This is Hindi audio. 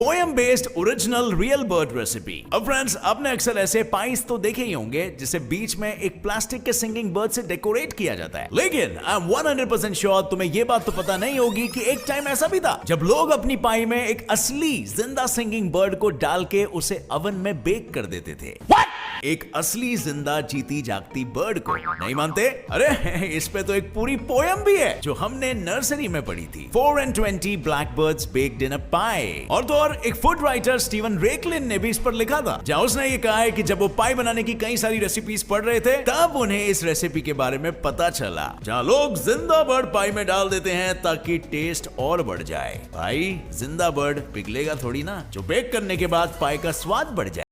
Poem based original real bird recipe. अब फ्रेंड्स, आपने अक्सर ऐसे पाइस तो देखे ही होंगे जिसे बीच में एक प्लास्टिक के सिंगिंग बर्ड से डेकोरेट किया जाता है। लेकिन आई एम 100% श्योर तुम्हें ये बात तो पता नहीं होगी कि एक टाइम ऐसा भी था जब लोग अपनी पाई में एक असली जिंदा सिंगिंग बर्ड को डाल के उसे ओवन में बेक कर देते थे। एक असली जिंदा जीती जागती बर्ड को नहीं मानते? अरे इस पे तो एक पूरी पोयम भी है जो हमने नर्सरी में पढ़ी थी। 4 and 20 blackbirds baked in a pie। और तो और एक फूड राइटर स्टीवन रेकलिन ने भी इस पर लिखा था, जहां उसने ये कहा है कि जब वो पाई बनाने की कई सारी रेसिपीज पढ़ रहे थे तब उन्हें इस रेसिपी के बारे में पता चला, जहां लोग जिंदा बर्ड पाई में डाल देते हैं ताकि टेस्ट और बढ़ जाए। भाई जिंदा बर्ड पिघलेगा थोड़ी ना, जो बेक करने के बाद पाई का स्वाद बढ़ जाए।